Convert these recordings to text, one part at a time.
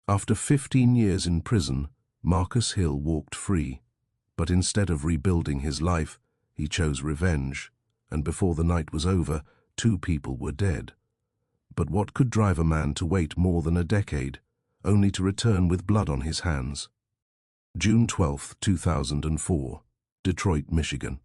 After 15 years in prison, Marcus Hill walked free, but instead of rebuilding his life, he chose revenge, and before the night was over, 2 people were dead. But what could drive a man to wait more than a decade, only to return with blood on his hands? June 12, 2004, Detroit, Michigan.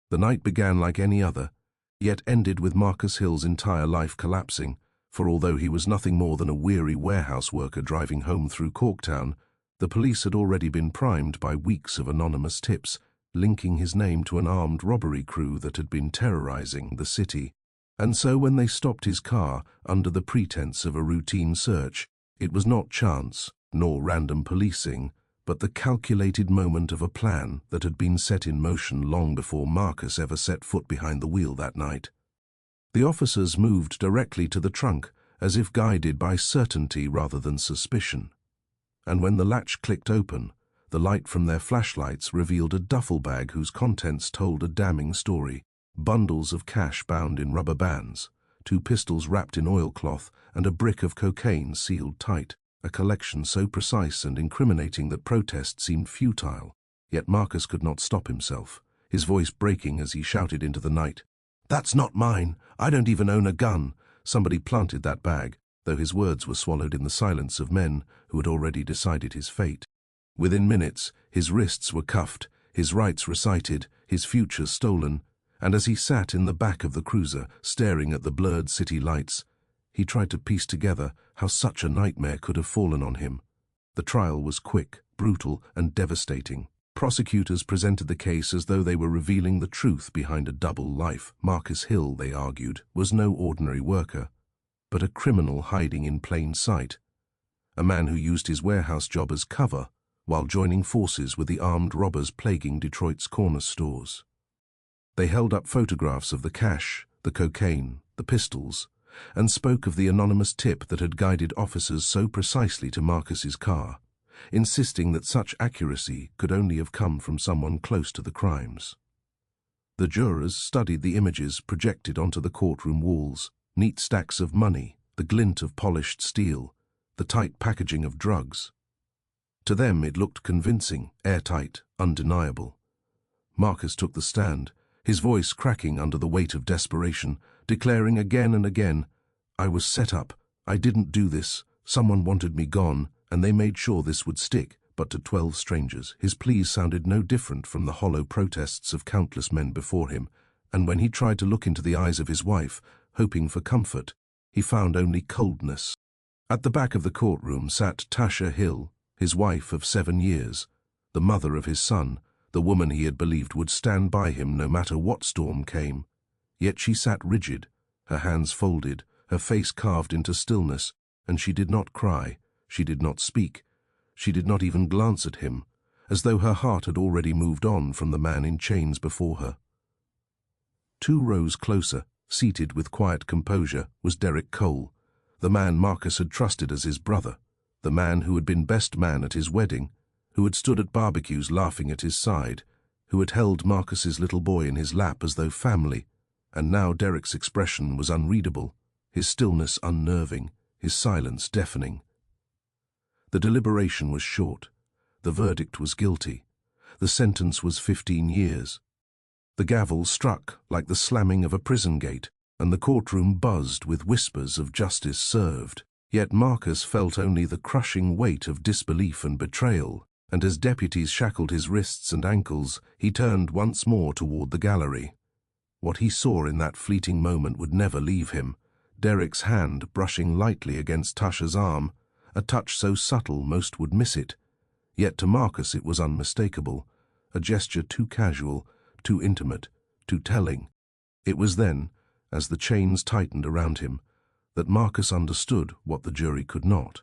The night began like any other, yet ended with Marcus Hill's entire life collapsing, for although he was nothing more than a weary warehouse worker driving home through Corktown, the police had already been primed by weeks of anonymous tips, linking his name to an armed robbery crew that had been terrorizing the city. And so when they stopped his car under the pretense of a routine search, it was not chance, nor random policing, but the calculated moment of a plan that had been set in motion long before Marcus ever set foot behind the wheel that night. The officers moved directly to the trunk, as if guided by certainty rather than suspicion. And when the latch clicked open, the light from their flashlights revealed a duffel bag whose contents told a damning story. Bundles of cash bound in rubber bands, 2 pistols wrapped in oilcloth, and a brick of cocaine sealed tight, a collection so precise and incriminating that protest seemed futile. Yet Marcus could not stop himself, his voice breaking as he shouted into the night, "That's not mine! I don't even own a gun! Somebody planted that bag," though his words were swallowed in the silence of men who had already decided his fate. Within minutes, his wrists were cuffed, his rights recited, his future stolen, and as he sat in the back of the cruiser, staring at the blurred city lights, he tried to piece together how such a nightmare could have fallen on him. The trial was quick, brutal, and devastating. Prosecutors presented the case as though they were revealing the truth behind a double life. Marcus Hill, they argued, was no ordinary worker, but a criminal hiding in plain sight, a man who used his warehouse job as cover while joining forces with the armed robbers plaguing Detroit's corner stores. They held up photographs of the cash, the cocaine, the pistols, and spoke of the anonymous tip that had guided officers so precisely to Marcus's car, insisting that such accuracy could only have come from someone close to the crimes. The jurors studied the images projected onto the courtroom walls, neat stacks of money, the glint of polished steel, the tight packaging of drugs. To them it looked convincing, airtight, undeniable. Marcus took the stand, his voice cracking under the weight of desperation, declaring again and again, "I was set up, I didn't do this, someone wanted me gone, and they made sure this would stick." But to 12 strangers, his pleas sounded no different from the hollow protests of countless men before him, and when he tried to look into the eyes of his wife, hoping for comfort, he found only coldness. At the back of the courtroom sat Tasha Hill, his wife of 7 years, the mother of his son, the woman he had believed would stand by him no matter what storm came. Yet she sat rigid, her hands folded, her face carved into stillness, and she did not cry, she did not speak, she did not even glance at him, as though her heart had already moved on from the man in chains before her. 2 rows closer, seated with quiet composure, was Derek Cole, the man Marcus had trusted as his brother, the man who had been best man at his wedding, who had stood at barbecues laughing at his side, who had held Marcus's little boy in his lap as though family, and now Derek's expression was unreadable, his stillness unnerving, his silence deafening. The deliberation was short. The verdict was guilty. The sentence was 15 years. The gavel struck like the slamming of a prison gate, and the courtroom buzzed with whispers of justice served. Yet Marcus felt only the crushing weight of disbelief and betrayal, and as deputies shackled his wrists and ankles, he turned once more toward the gallery. What he saw in that fleeting moment would never leave him. Derek's hand brushing lightly against Tasha's arm, a touch so subtle most would miss it. Yet to Marcus it was unmistakable, a gesture too casual, too intimate, too telling. It was then, as the chains tightened around him, that Marcus understood what the jury could not.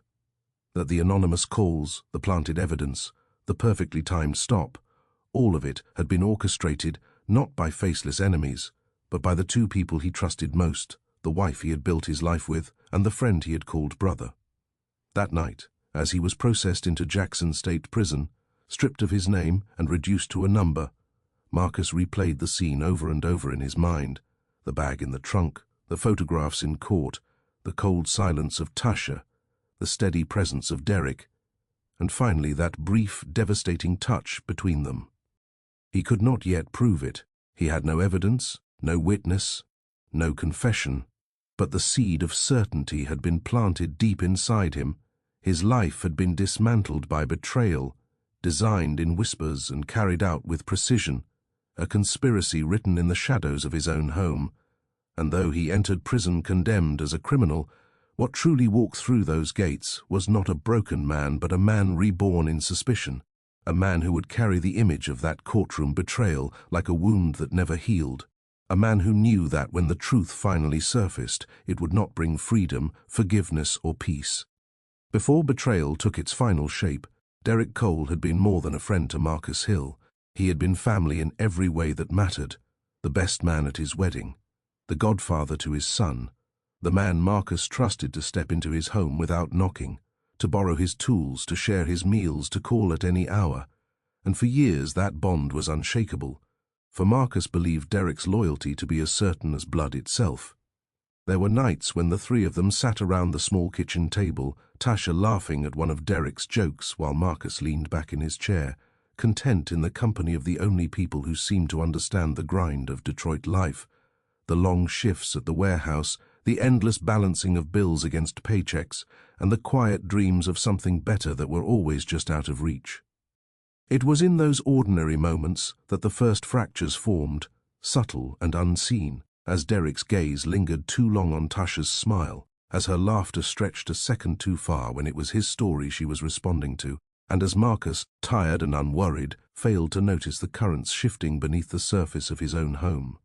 That the anonymous calls, the planted evidence, the perfectly timed stop, all of it had been orchestrated not by faceless enemies, but by the 2 people he trusted most, the wife he had built his life with and the friend he had called brother. That night, as he was processed into Jackson State Prison, stripped of his name and reduced to a number, Marcus replayed the scene over and over in his mind, the bag in the trunk, the photographs in court, the cold silence of Tasha, the steady presence of Derek, and finally that brief, devastating touch between them. He could not yet prove it. He had no evidence, no witness, no confession, but the seed of certainty had been planted deep inside him. His life had been dismantled by betrayal, designed in whispers and carried out with precision, a conspiracy written in the shadows of his own home. And though he entered prison condemned as a criminal, what truly walked through those gates was not a broken man, but a man reborn in suspicion, a man who would carry the image of that courtroom betrayal like a wound that never healed, a man who knew that when the truth finally surfaced, it would not bring freedom, forgiveness, or peace. Before betrayal took its final shape, Derek Cole had been more than a friend to Marcus Hill. He had been family in every way that mattered, the best man at his wedding, the godfather to his son, the man Marcus trusted to step into his home without knocking, to borrow his tools, to share his meals, to call at any hour. And for years that bond was unshakable, for Marcus believed Derek's loyalty to be as certain as blood itself. There were nights when the three of them sat around the small kitchen table, Tasha laughing at one of Derek's jokes while Marcus leaned back in his chair, content in the company of the only people who seemed to understand the grind of Detroit life, the long shifts at the warehouse, the endless balancing of bills against paychecks, and the quiet dreams of something better that were always just out of reach. It was in those ordinary moments that the first fractures formed, subtle and unseen, as Derek's gaze lingered too long on Tasha's smile, as her laughter stretched a second too far when it was his story she was responding to, and as Marcus, tired and unworried, failed to notice the currents shifting beneath the surface of his own home.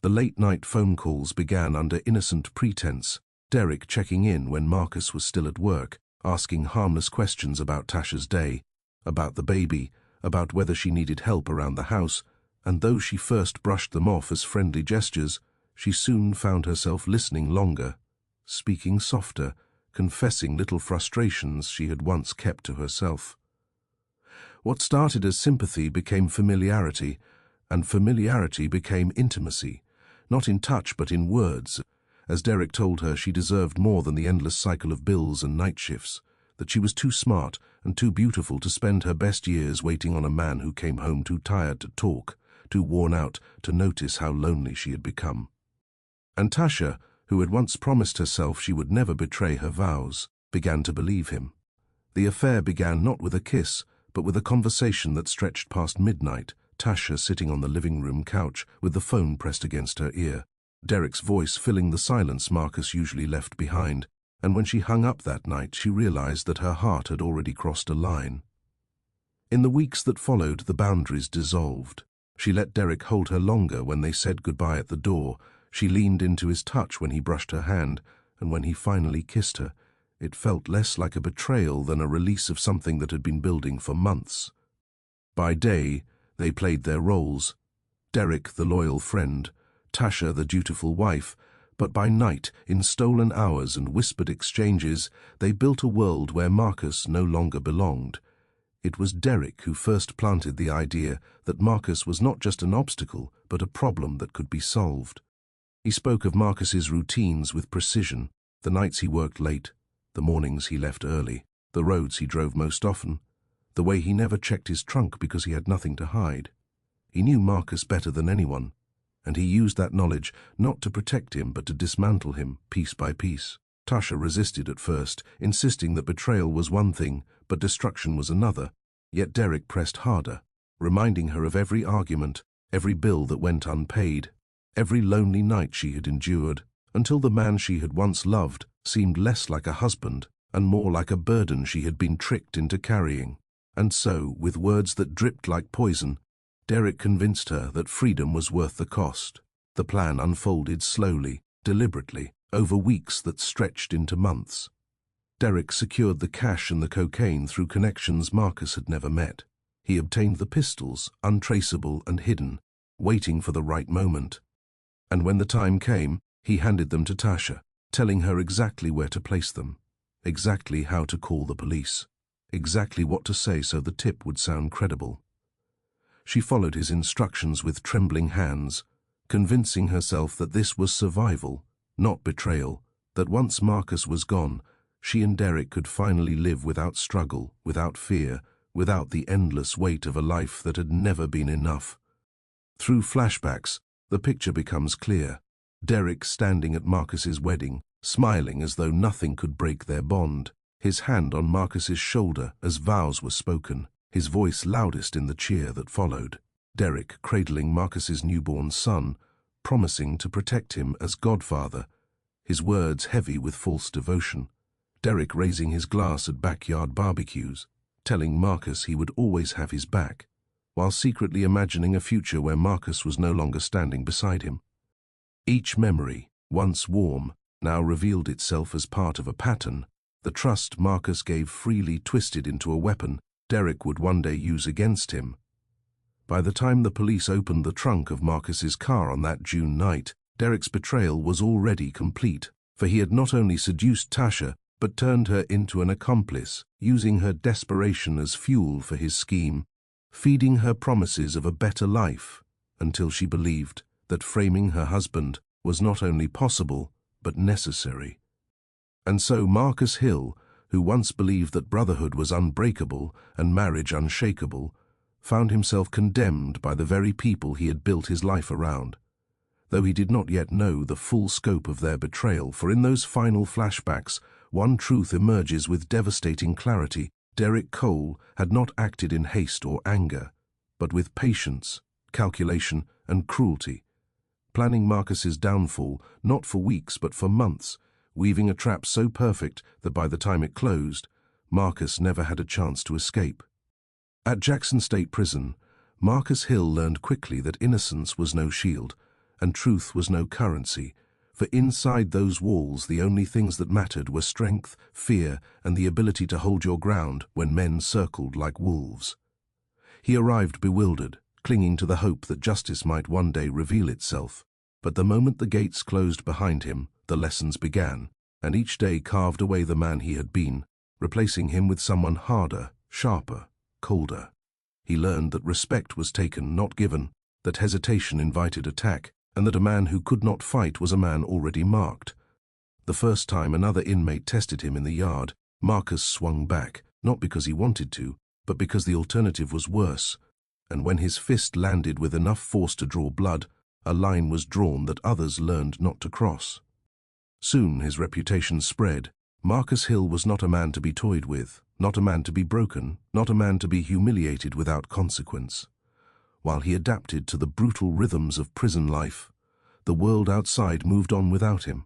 The late-night phone calls began under innocent pretense, Derek checking in when Marcus was still at work, asking harmless questions about Tasha's day, about the baby, about whether she needed help around the house, and though she first brushed them off as friendly gestures, she soon found herself listening longer, speaking softer, confessing little frustrations she had once kept to herself. What started as sympathy became familiarity, and familiarity became intimacy, not in touch but in words, as Derek told her she deserved more than the endless cycle of bills and night shifts, that she was too smart and too beautiful to spend her best years waiting on a man who came home too tired to talk, too worn out to notice how lonely she had become. And Tasha, who had once promised herself she would never betray her vows, began to believe him. The affair began not with a kiss, but with a conversation that stretched past midnight, Tasha sitting on the living room couch with the phone pressed against her ear, Derek's voice filling the silence Marcus usually left behind, and when she hung up that night she realized that her heart had already crossed a line. In the weeks that followed, the boundaries dissolved. She let Derek hold her longer when they said goodbye at the door. She leaned into his touch when he brushed her hand, and when he finally kissed her, it felt less like a betrayal than a release of something that had been building for months. By day, they played their roles, Derek the loyal friend, Tasha the dutiful wife, but by night, in stolen hours and whispered exchanges, they built a world where Marcus no longer belonged. It was Derek who first planted the idea that Marcus was not just an obstacle, but a problem that could be solved. He spoke of Marcus's routines with precision, the nights he worked late, the mornings he left early, the roads he drove most often, the way he never checked his trunk because he had nothing to hide. He knew Marcus better than anyone, and he used that knowledge not to protect him but to dismantle him piece by piece. Tasha resisted at first, insisting that betrayal was one thing, but destruction was another, yet Derek pressed harder, reminding her of every argument, every bill that went unpaid, every lonely night she had endured, until the man she had once loved seemed less like a husband and more like a burden she had been tricked into carrying. And so, with words that dripped like poison, Derek convinced her that freedom was worth the cost. The plan unfolded slowly, deliberately, over weeks that stretched into months. Derek secured the cash and the cocaine through connections Marcus had never met. He obtained the pistols, untraceable and hidden, waiting for the right moment. And when the time came, he handed them to Tasha, telling her exactly where to place them, exactly how to call the police, exactly what to say so the tip would sound credible. She followed his instructions with trembling hands, convincing herself that this was survival, not betrayal, that once Marcus was gone, she and Derek could finally live without struggle, without fear, without the endless weight of a life that had never been enough. Through flashbacks, the picture becomes clear. Derek standing at Marcus's wedding, smiling as though nothing could break their bond, his hand on Marcus's shoulder as vows were spoken, his voice loudest in the cheer that followed. Derek cradling Marcus's newborn son, promising to protect him as godfather, his words heavy with false devotion. Derek raising his glass at backyard barbecues, telling Marcus he would always have his back, while secretly imagining a future where Marcus was no longer standing beside him. Each memory, once warm, now revealed itself as part of a pattern. The trust Marcus gave freely twisted into a weapon Derek would one day use against him. By the time the police opened the trunk of Marcus's car on that June night, Derek's betrayal was already complete, for he had not only seduced Tasha, but turned her into an accomplice, using her desperation as fuel for his scheme, feeding her promises of a better life, until she believed that framing her husband was not only possible, but necessary. And so Marcus Hill, who once believed that brotherhood was unbreakable and marriage unshakable, found himself condemned by the very people he had built his life around, though he did not yet know the full scope of their betrayal, for in those final flashbacks, one truth emerges with devastating clarity. Derek Cole had not acted in haste or anger, but with patience, calculation, and cruelty, planning Marcus's downfall not for weeks but for months, weaving a trap so perfect that by the time it closed, Marcus never had a chance to escape. At Jackson State Prison, Marcus Hill learned quickly that innocence was no shield, and truth was no currency, for inside those walls the only things that mattered were strength, fear, and the ability to hold your ground when men circled like wolves. He arrived bewildered, clinging to the hope that justice might one day reveal itself, but the moment the gates closed behind him, the lessons began, and each day carved away the man he had been, replacing him with someone harder, sharper, colder. He learned that respect was taken, not given, that hesitation invited attack, and that a man who could not fight was a man already marked. The first time another inmate tested him in the yard, Marcus swung back, not because he wanted to, but because the alternative was worse, and when his fist landed with enough force to draw blood, a line was drawn that others learned not to cross. Soon his reputation spread. Marcus Hill was not a man to be toyed with, not a man to be broken, not a man to be humiliated without consequence. While he adapted to the brutal rhythms of prison life, the world outside moved on without him.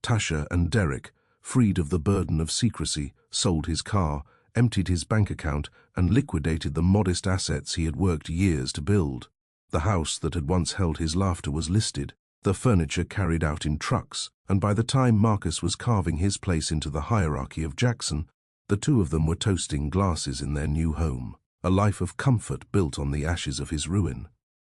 Tasha and Derek, freed of the burden of secrecy, sold his car, emptied his bank account, and liquidated the modest assets he had worked years to build. The house that had once held his laughter was listed, the furniture carried out in trucks, and by the time Marcus was carving his place into the hierarchy of Jackson, the two of them were toasting glasses in their new home. A life of comfort built on the ashes of his ruin.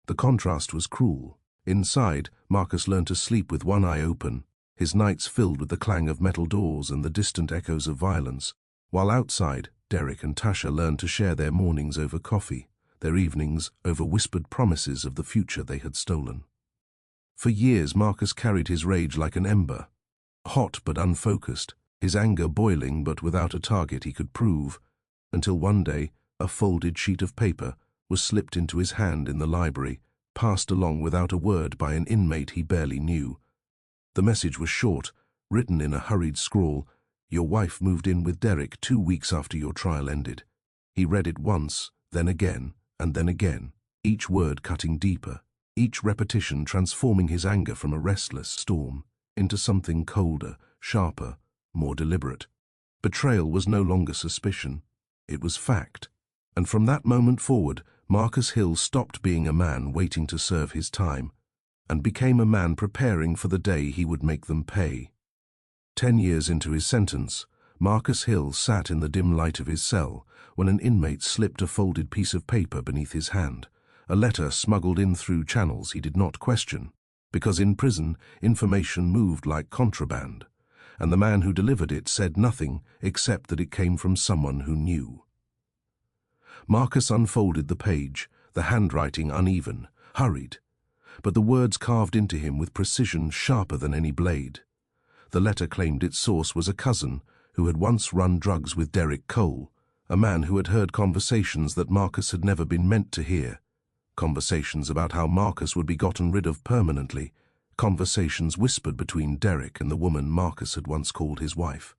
The contrast was cruel. Inside, Marcus learned to sleep with one eye open, his nights filled with the clang of metal doors and the distant echoes of violence, while outside, Derek and Tasha learned to share their mornings over coffee, their evenings over whispered promises of the future they had stolen. For years, Marcus carried his rage like an ember, hot but unfocused, his anger boiling but without a target he could prove, until one day, a folded sheet of paper was slipped into his hand in the library, passed along without a word by an inmate he barely knew. The message was short, written in a hurried scrawl. Your wife moved in with Derek 2 weeks after your trial ended. He read it once, then again, and then again, each word cutting deeper, each repetition transforming his anger from a restless storm into something colder, sharper, more deliberate. Betrayal was no longer suspicion, it was fact. And from that moment forward, Marcus Hill stopped being a man waiting to serve his time, and became a man preparing for the day he would make them pay. 10 years into his sentence, Marcus Hill sat in the dim light of his cell when an inmate slipped a folded piece of paper beneath his hand, a letter smuggled in through channels he did not question, because in prison information moved like contraband, and the man who delivered it said nothing except that it came from someone who knew. Marcus unfolded the page, the handwriting uneven, hurried, but the words carved into him with precision sharper than any blade. The letter claimed its source was a cousin, who had once run drugs with Derek Cole, a man who had heard conversations that Marcus had never been meant to hear. Conversations about how Marcus would be gotten rid of permanently, conversations whispered between Derek and the woman Marcus had once called his wife.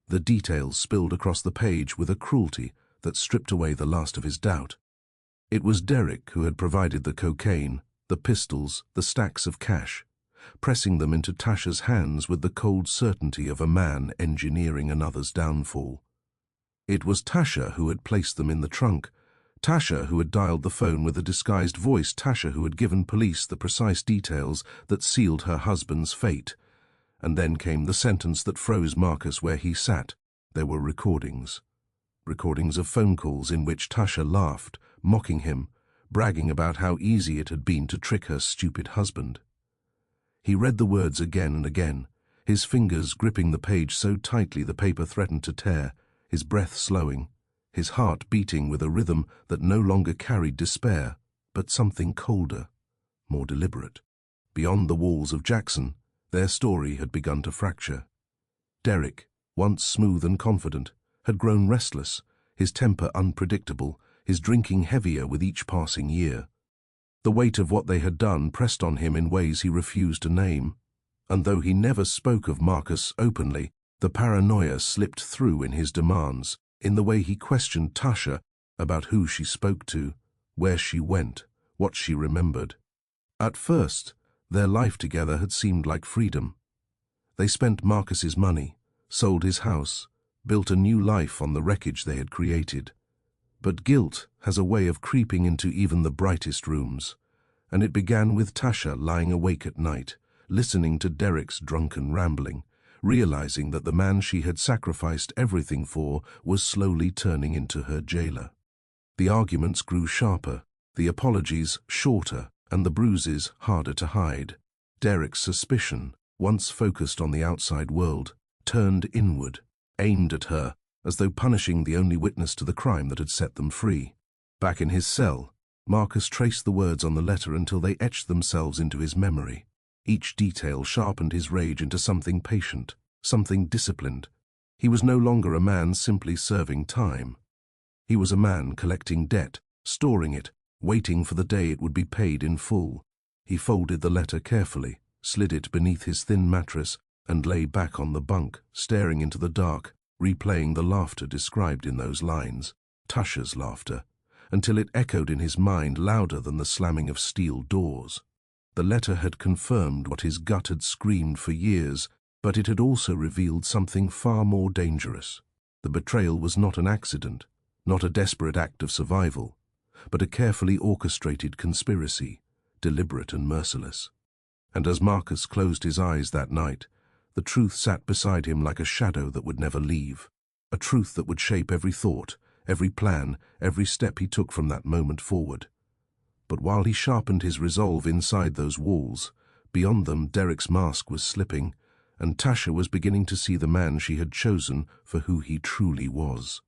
The details spilled across the page with a cruelty that stripped away the last of his doubt. It was Derek who had provided the cocaine, the pistols, the stacks of cash, pressing them into Tasha's hands with the cold certainty of a man engineering another's downfall. It was Tasha who had placed them in the trunk, Tasha who had dialed the phone with a disguised voice, Tasha who had given police the precise details that sealed her husband's fate. And then came the sentence that froze Marcus where he sat. There were recordings. Recordings of phone calls in which Tasha laughed, mocking him, bragging about how easy it had been to trick her stupid husband. He read the words again and again, his fingers gripping the page so tightly the paper threatened to tear, his breath slowing, his heart beating with a rhythm that no longer carried despair, but something colder, more deliberate. Beyond the walls of Jackson, their story had begun to fracture. Derek, once smooth and confident, had grown restless, his temper unpredictable, his drinking heavier with each passing year. The weight of what they had done pressed on him in ways he refused to name, and though he never spoke of Marcus openly, the paranoia slipped through in his demands, in the way he questioned Tasha about who she spoke to, where she went, what she remembered. At first, their life together had seemed like freedom. They spent Marcus's money, sold his house, built a new life on the wreckage they had created. But guilt has a way of creeping into even the brightest rooms, and it began with Tasha lying awake at night, listening to Derek's drunken rambling, realizing that the man she had sacrificed everything for was slowly turning into her jailer. The arguments grew sharper, the apologies shorter, and the bruises harder to hide. Derek's suspicion, once focused on the outside world, turned inward, aimed at her, as though punishing the only witness to the crime that had set them free. Back in his cell, Marcus traced the words on the letter until they etched themselves into his memory. Each detail sharpened his rage into something patient, something disciplined. He was no longer a man simply serving time. He was a man collecting debt, storing it, waiting for the day it would be paid in full. He folded the letter carefully, slid it beneath his thin mattress, and lay back on the bunk, staring into the dark, replaying the laughter described in those lines, Tasha's laughter, until it echoed in his mind louder than the slamming of steel doors. The letter had confirmed what his gut had screamed for years, but it had also revealed something far more dangerous. The betrayal was not an accident, not a desperate act of survival, but a carefully orchestrated conspiracy, deliberate and merciless. And as Marcus closed his eyes that night, the truth sat beside him like a shadow that would never leave, a truth that would shape every thought, every plan, every step he took from that moment forward. But while he sharpened his resolve inside those walls, beyond them Derek's mask was slipping, and Tasha was beginning to see the man she had chosen for who he truly was.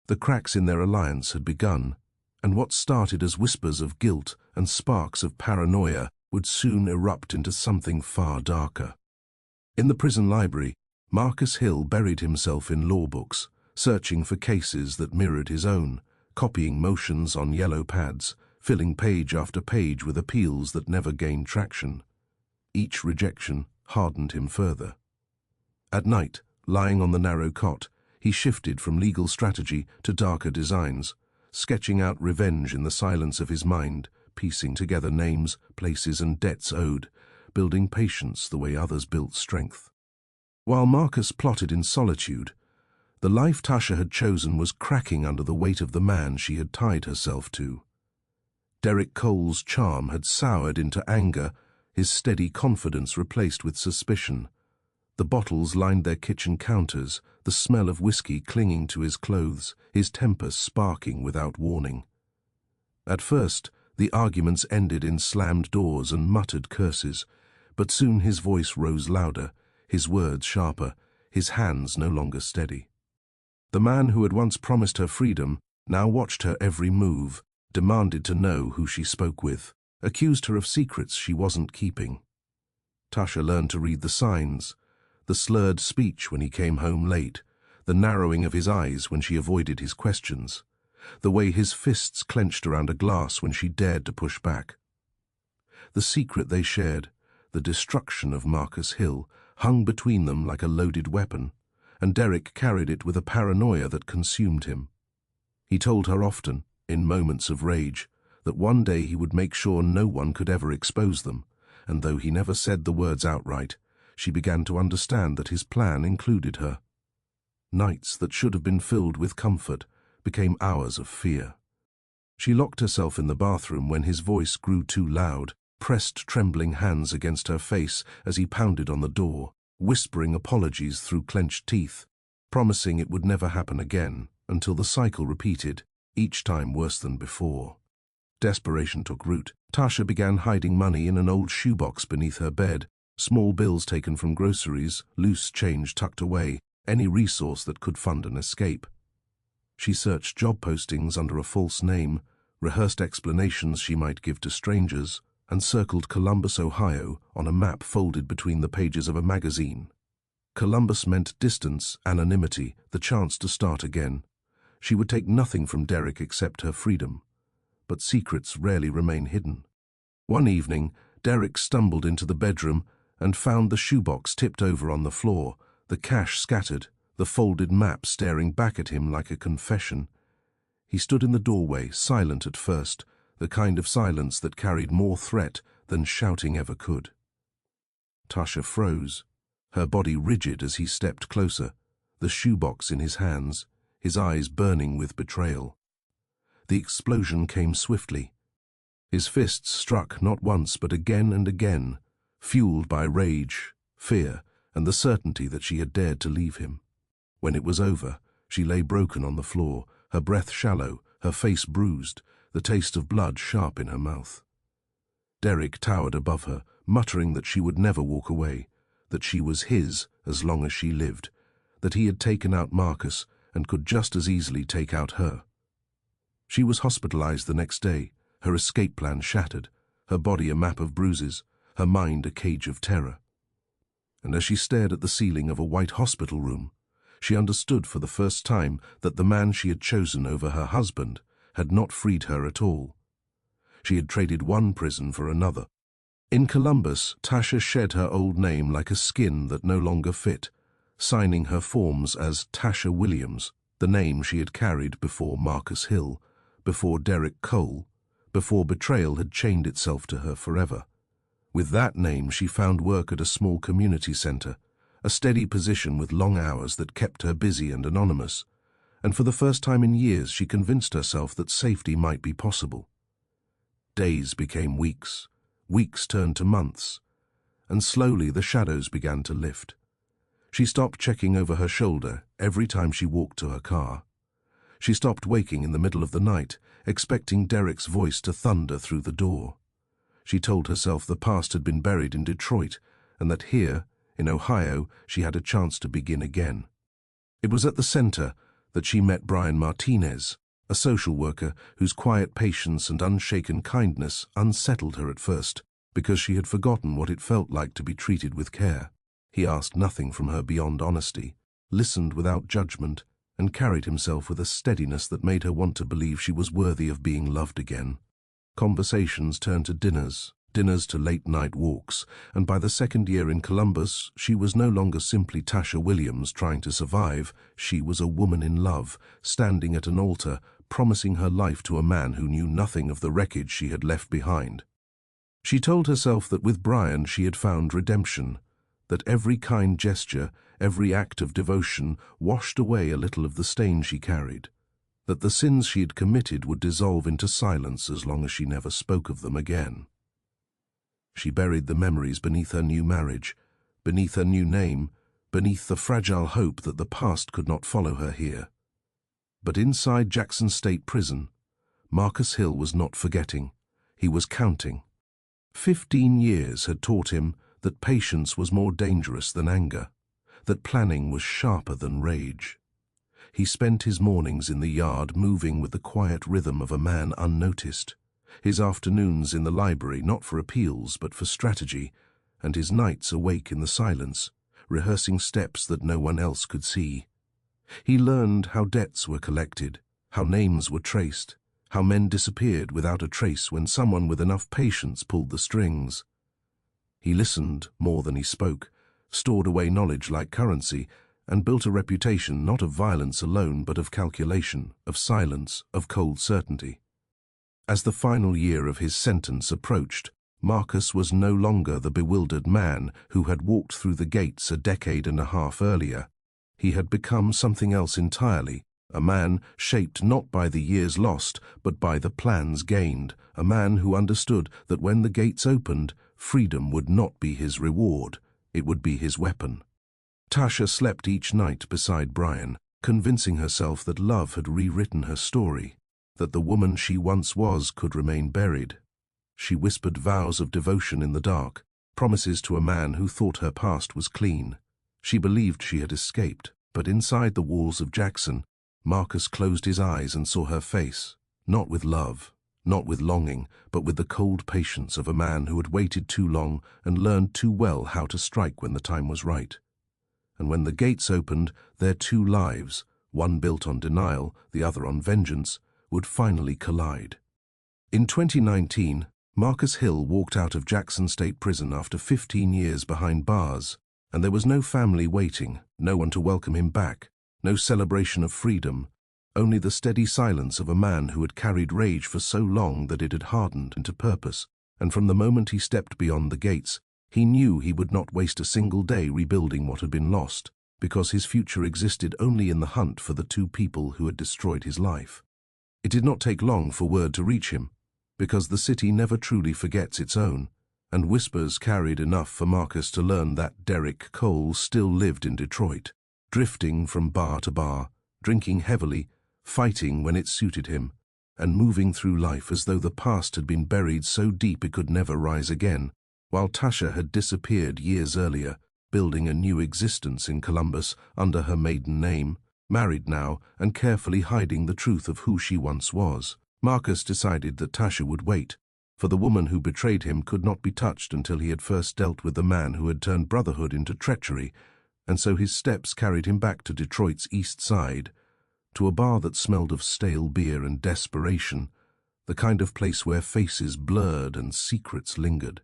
The cracks in their alliance had begun, and what started as whispers of guilt and sparks of paranoia would soon erupt into something far darker. In the prison library, Marcus Hill buried himself in law books, searching for cases that mirrored his own, copying motions on yellow pads, filling page after page with appeals that never gained traction. Each rejection hardened him further. At night, lying on the narrow cot, he shifted from legal strategy to darker designs, sketching out revenge in the silence of his mind, piecing together names, places, and debts owed, building patience the way others built strength. While Marcus plotted in solitude, the life Tasha had chosen was cracking under the weight of the man she had tied herself to. Derek Cole's charm had soured into anger, his steady confidence replaced with suspicion. The bottles lined their kitchen counters, the smell of whiskey clinging to his clothes, his temper sparking without warning. At first, the arguments ended in slammed doors and muttered curses, but soon his voice rose louder, his words sharper, his hands no longer steady. The man who had once promised her freedom now watched her every move, demanded to know who she spoke with, accused her of secrets she wasn't keeping. Tasha learned to read the signs, the slurred speech when he came home late, the narrowing of his eyes when she avoided his questions, the way his fists clenched around a glass when she dared to push back. The secret they shared, the destruction of Marcus Hill, hung between them like a loaded weapon, and Derek carried it with a paranoia that consumed him. He told her often, in moments of rage, that one day he would make sure no one could ever expose them, and though he never said the words outright, she began to understand that his plan included her. Nights that should have been filled with comfort became hours of fear. She locked herself in the bathroom when his voice grew too loud, pressed trembling hands against her face as he pounded on the door, whispering apologies through clenched teeth, promising it would never happen again, until the cycle repeated, each time worse than before. Desperation took root. Tasha began hiding money in an old shoebox beneath her bed, small bills taken from groceries, loose change tucked away, any resource that could fund an escape. She searched job postings under a false name, rehearsed explanations she might give to strangers, and circled Columbus, Ohio, on a map folded between the pages of a magazine. Columbus meant distance, anonymity, the chance to start again. She would take nothing from Derek except her freedom. But secrets rarely remain hidden. One evening, Derek stumbled into the bedroom and found the shoebox tipped over on the floor, the cash scattered, the folded map staring back at him like a confession. He stood in the doorway, silent at first, the kind of silence that carried more threat than shouting ever could. Tasha froze, her body rigid as he stepped closer, the shoebox in his hands, his eyes burning with betrayal. The explosion came swiftly. His fists struck not once but again and again, fueled by rage, fear, and the certainty that she had dared to leave him. When it was over, she lay broken on the floor, her breath shallow, her face bruised, the taste of blood sharp in her mouth. Derek towered above her, muttering that she would never walk away, that she was his as long as she lived, that he had taken out Marcus and could just as easily take out her. She was hospitalized the next day, her escape plan shattered, her body a map of bruises, her mind a cage of terror. And as she stared at the ceiling of a white hospital room, she understood for the first time that the man she had chosen over her husband had not freed her at all. She had traded one prison for another. In Columbus, Tasha shed her old name like a skin that no longer fit, signing her forms as Tasha Williams, the name she had carried before Marcus Hill, before Derek Cole, before betrayal had chained itself to her forever. With that name she found work at a small community center, a steady position with long hours that kept her busy and anonymous, and for the first time in years she convinced herself that safety might be possible. Days became weeks, weeks turned to months, and slowly the shadows began to lift. She stopped checking over her shoulder every time she walked to her car. She stopped waking in the middle of the night, expecting Derek's voice to thunder through the door. She told herself the past had been buried in Detroit, and that here, in Ohio, she had a chance to begin again. It was at the center that she met Brian Martinez, a social worker whose quiet patience and unshaken kindness unsettled her at first, because she had forgotten what it felt like to be treated with care. He asked nothing from her beyond honesty, listened without judgment, and carried himself with a steadiness that made her want to believe she was worthy of being loved again. Conversations turned to dinners to late-night walks, and by the second year in Columbus, she was no longer simply Tasha Williams trying to survive. She was a woman in love, standing at an altar, promising her life to a man who knew nothing of the wreckage she had left behind. She told herself that with Brian she had found redemption, that every kind gesture, every act of devotion washed away a little of the stain she carried, that the sins she had committed would dissolve into silence as long as she never spoke of them again. She buried the memories beneath her new marriage, beneath her new name, beneath the fragile hope that the past could not follow her here. But inside Jackson State Prison, Marcus Hill was not forgetting. He was counting. 15 years had taught him that patience was more dangerous than anger, that planning was sharper than rage. He spent his mornings in the yard moving with the quiet rhythm of a man unnoticed, his afternoons in the library not for appeals but for strategy, and his nights awake in the silence, rehearsing steps that no one else could see. He learned how debts were collected, how names were traced, how men disappeared without a trace when someone with enough patience pulled the strings. He listened more than he spoke, stored away knowledge like currency, and built a reputation not of violence alone but of calculation, of silence, of cold certainty. As the final year of his sentence approached, Marcus was no longer the bewildered man who had walked through the gates a decade and a half earlier. He had become something else entirely, a man shaped not by the years lost, but by the plans gained, a man who understood that when the gates opened, freedom would not be his reward, it would be his weapon. Tasha slept each night beside Brian, convincing herself that love had rewritten her story, that the woman she once was could remain buried. She whispered vows of devotion in the dark, promises to a man who thought her past was clean. She believed she had escaped, but inside the walls of Jackson, Marcus closed his eyes and saw her face, not with love, not with longing, but with the cold patience of a man who had waited too long and learned too well how to strike when the time was right. And when the gates opened, their two lives, one built on denial, the other on vengeance, would finally collide. In 2019, Marcus Hill walked out of Jackson State Prison after 15 years behind bars, and there was no family waiting, no one to welcome him back, no celebration of freedom, only the steady silence of a man who had carried rage for so long that it had hardened into purpose, and from the moment he stepped beyond the gates, he knew he would not waste a single day rebuilding what had been lost, because his future existed only in the hunt for the two people who had destroyed his life. It did not take long for word to reach him, because the city never truly forgets its own, and whispers carried enough for Marcus to learn that Derek Cole still lived in Detroit, drifting from bar to bar, drinking heavily, fighting when it suited him, and moving through life as though the past had been buried so deep it could never rise again, while Tasha had disappeared years earlier, building a new existence in Columbus under her maiden name, married now and carefully hiding the truth of who she once was. Marcus decided that Tasha would wait, for the woman who betrayed him could not be touched until he had first dealt with the man who had turned brotherhood into treachery, and so his steps carried him back to Detroit's East Side, to a bar that smelled of stale beer and desperation, the kind of place where faces blurred and secrets lingered.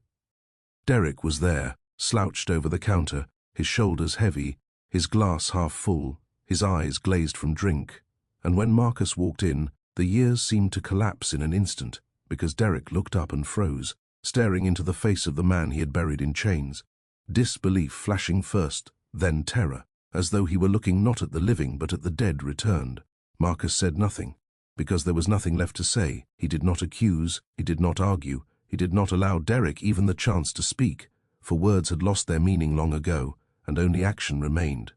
Derek was there, slouched over the counter, his shoulders heavy, his glass half full, his eyes glazed from drink, and when Marcus walked in, the years seemed to collapse in an instant, because Derek looked up and froze, staring into the face of the man he had buried in chains, disbelief flashing first, then terror, as though he were looking not at the living but at the dead returned. Marcus said nothing, because there was nothing left to say. He did not accuse, he did not argue, he did not allow Derek even the chance to speak, for words had lost their meaning long ago, and only action remained.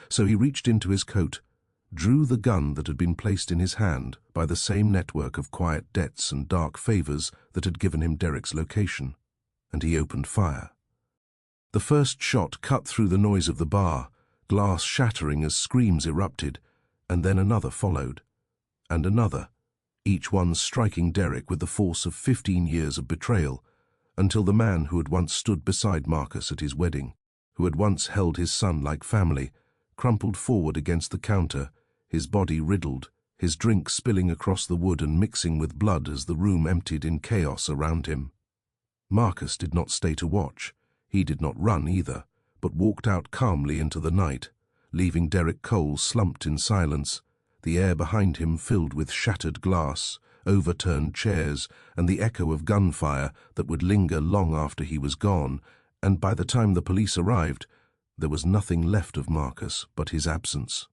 So he reached into his coat, drew the gun that had been placed in his hand by the same network of quiet debts and dark favors that had given him Derek's location, and he opened fire. The first shot cut through the noise of the bar, glass shattering as screams erupted, and then another followed, and another, each one striking Derek with the force of 15 years of betrayal, until the man who had once stood beside Marcus at his wedding, who had once held his son like family, crumpled forward against the counter, his body riddled, his drink spilling across the wood and mixing with blood as the room emptied in chaos around him. Marcus did not stay to watch. He did not run either, but walked out calmly into the night, leaving Derek Cole slumped in silence, the air behind him filled with shattered glass, overturned chairs, and the echo of gunfire that would linger long after he was gone, and by the time the police arrived, there was nothing left of Marcus but his absence.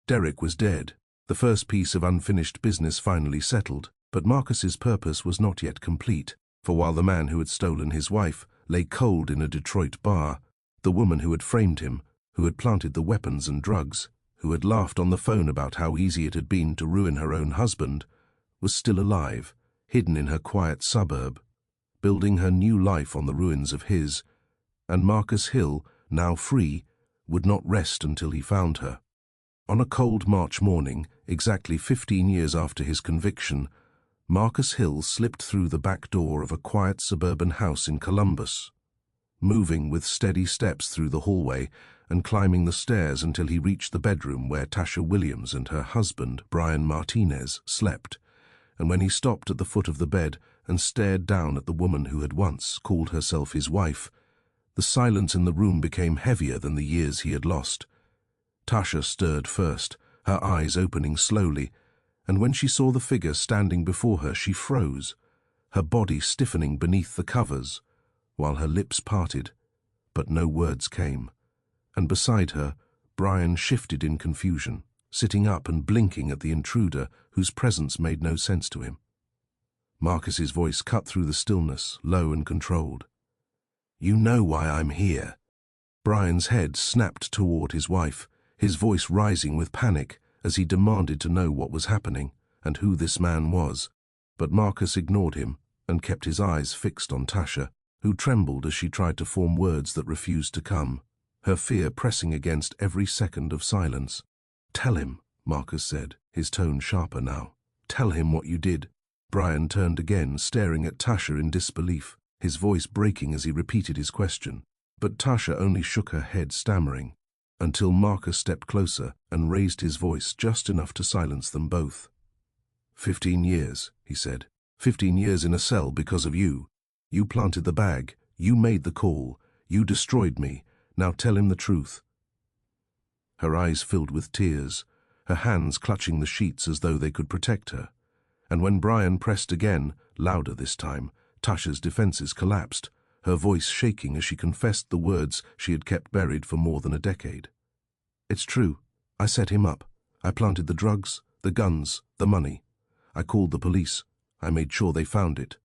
Derek was dead, the first piece of unfinished business finally settled, but Marcus's purpose was not yet complete, for while the man who had stolen his wife lay cold in a Detroit bar, the woman who had framed him, who had planted the weapons and drugs, who had laughed on the phone about how easy it had been to ruin her own husband, was still alive, hidden in her quiet suburb, building her new life on the ruins of his, and Marcus Hill, now free, would not rest until he found her. On a cold March morning, exactly 15 years after his conviction, Marcus Hill slipped through the back door of a quiet suburban house in Columbus. moving with steady steps through the hallway and climbing the stairs until he reached the bedroom where Tasha Williams and her husband, Brian Martinez, slept. And when he stopped at the foot of the bed and stared down at the woman who had once called herself his wife, the silence in the room became heavier than the years he had lost. Tasha stirred first, her eyes opening slowly, and when she saw the figure standing before her, she froze, her body stiffening beneath the covers, while her lips parted, but no words came. And beside her, Brian shifted in confusion, sitting up and blinking at the intruder whose presence made no sense to him. Marcus's voice cut through the stillness, low and controlled. "You know why I'm here." Brian's head snapped toward his wife, his voice rising with panic as he demanded to know what was happening and who this man was. But Marcus ignored him and kept his eyes fixed on Tasha, who trembled as she tried to form words that refused to come, her fear pressing against every second of silence. "Tell him," Marcus said, his tone sharper now. "Tell him what you did." Brian turned again, staring at Tasha in disbelief, his voice breaking as he repeated his question. But Tasha only shook her head, stammering, until Marcus stepped closer and raised his voice just enough to silence them both. 15 years, he said. 15 years in a cell because of you. You planted the bag. You made the call. You destroyed me. Now tell him the truth." Her eyes filled with tears, her hands clutching the sheets as though they could protect her. And when Brian pressed again, louder this time, Tasha's defenses collapsed, her voice shaking as she confessed the words she had kept buried for more than a decade. "It's true. I set him up. I planted the drugs, the guns, the money. I called the police. I made sure they found it."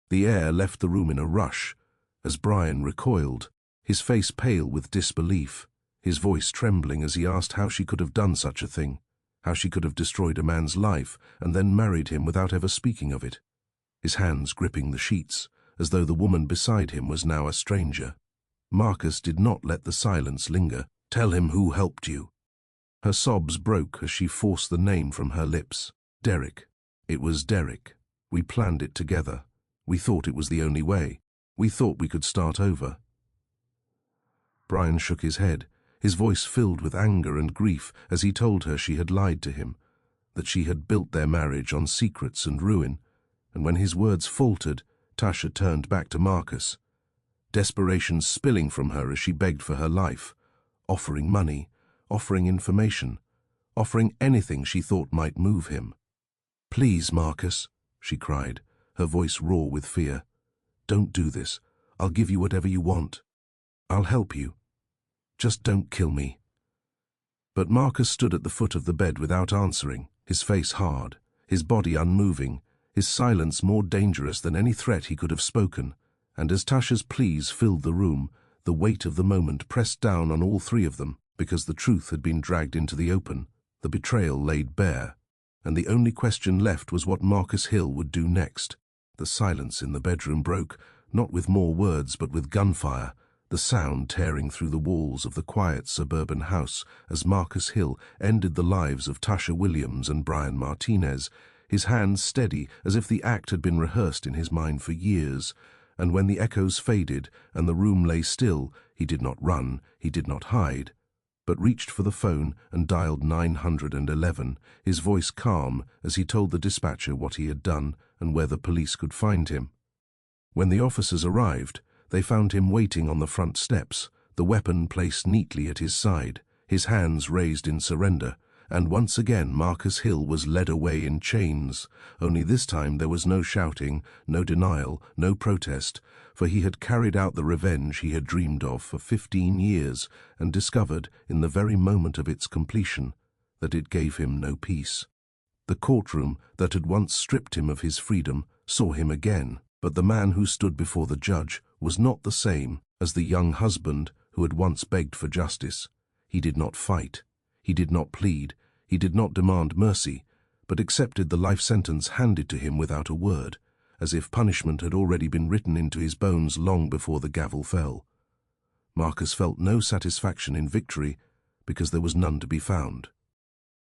The air left the room in a rush as Brian recoiled, his face pale with disbelief, his voice trembling as he asked how she could have done such a thing, how she could have destroyed a man's life and then married him without ever speaking of it, his hands gripping the sheets, as though the woman beside him was now a stranger. Marcus did not let the silence linger. "Tell him who helped you." Her sobs broke as she forced the name from her lips. "Derek. It was Derek. We planned it together. We thought it was the only way. We thought we could start over." Brian shook his head, his voice filled with anger and grief as he told her she had lied to him, that she had built their marriage on secrets and ruin, and when his words faltered, Tasha turned back to Marcus, desperation spilling from her as she begged for her life, offering money, offering information, offering anything she thought might move him. "Please, Marcus," she cried, her voice raw with fear. "Don't do this. I'll give you whatever you want. I'll help you. Just don't kill me." But Marcus stood at the foot of the bed without answering, his face hard, his body unmoving, his silence more dangerous than any threat he could have spoken. And as Tasha's pleas filled the room, the weight of the moment pressed down on all three of them, because the truth had been dragged into the open, the betrayal laid bare, and the only question left was what Marcus Hill would do next. The silence in the bedroom broke, not with more words but with gunfire, the sound tearing through the walls of the quiet suburban house as Marcus Hill ended the lives of Tasha Williams and Brian Martinez, his hands steady as if the act had been rehearsed in his mind for years. And when the echoes faded and the room lay still, he did not run, he did not hide, but reached for the phone and dialed 911, his voice calm as he told the dispatcher what he had done and where the police could find him. When the officers arrived, they found him waiting on the front steps, the weapon placed neatly at his side, his hands raised in surrender, and once again Marcus Hill was led away in chains. Only this time there was no shouting, no denial, no protest, for he had carried out the revenge he had dreamed of for 15 years and discovered, in the very moment of its completion, that it gave him no peace. The courtroom that had once stripped him of his freedom saw him again, but the man who stood before the judge was not the same as the young husband who had once begged for justice. He did not fight. He did not plead, he did not demand mercy, but accepted the life sentence handed to him without a word, as if punishment had already been written into his bones long before the gavel fell. Marcus felt no satisfaction in victory because there was none to be found.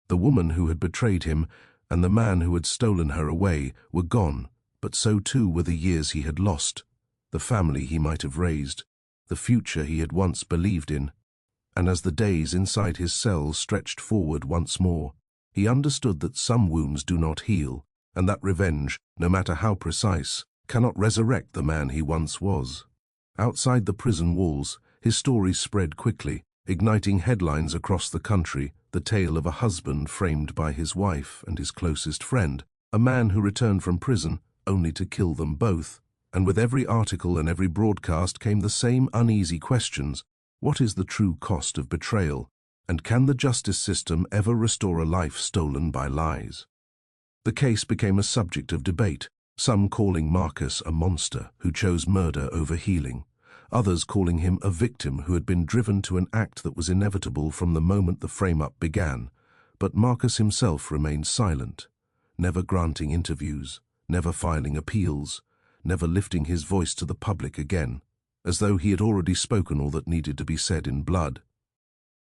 The woman who had betrayed him and the man who had stolen her away were gone, but so too were the years he had lost, the family he might have raised, the future he had once believed in. And as the days inside his cell stretched forward once more, he understood that some wounds do not heal, and that revenge, no matter how precise, cannot resurrect the man he once was. Outside the prison walls, his story spread quickly, igniting headlines across the country, the tale of a husband framed by his wife and his closest friend, a man who returned from prison only to kill them both. And with every article and every broadcast came the same uneasy questions. What is the true cost of betrayal? And can the justice system ever restore a life stolen by lies? The case became a subject of debate, some calling Marcus a monster who chose murder over healing, others calling him a victim who had been driven to an act that was inevitable from the moment the frame-up began. But Marcus himself remained silent, never granting interviews, never filing appeals, never lifting his voice to the public again, as though he had already spoken all that needed to be said in blood.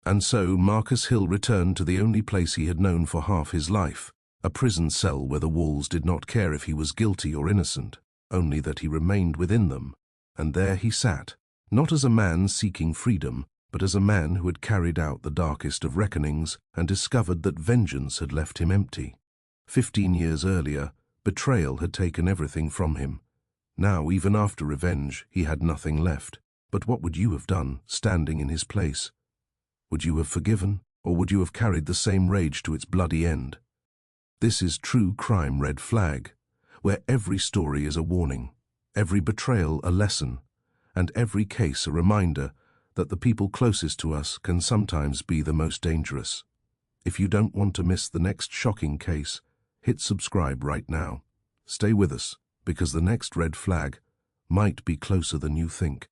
And so Marcus Hill returned to the only place he had known for half his life, a prison cell where the walls did not care if he was guilty or innocent, only that he remained within them. And there he sat, not as a man seeking freedom, but as a man who had carried out the darkest of reckonings and discovered that vengeance had left him empty. 15 years earlier, betrayal had taken everything from him. Now, even after revenge, he had nothing left. But what would you have done, standing in his place? Would you have forgiven, or would you have carried the same rage to its bloody end? This is True Crime Red Flag, where every story is a warning, every betrayal a lesson, and every case a reminder that the people closest to us can sometimes be the most dangerous. If you don't want to miss the next shocking case, hit subscribe right now. Stay with us, because the next red flag might be closer than you think.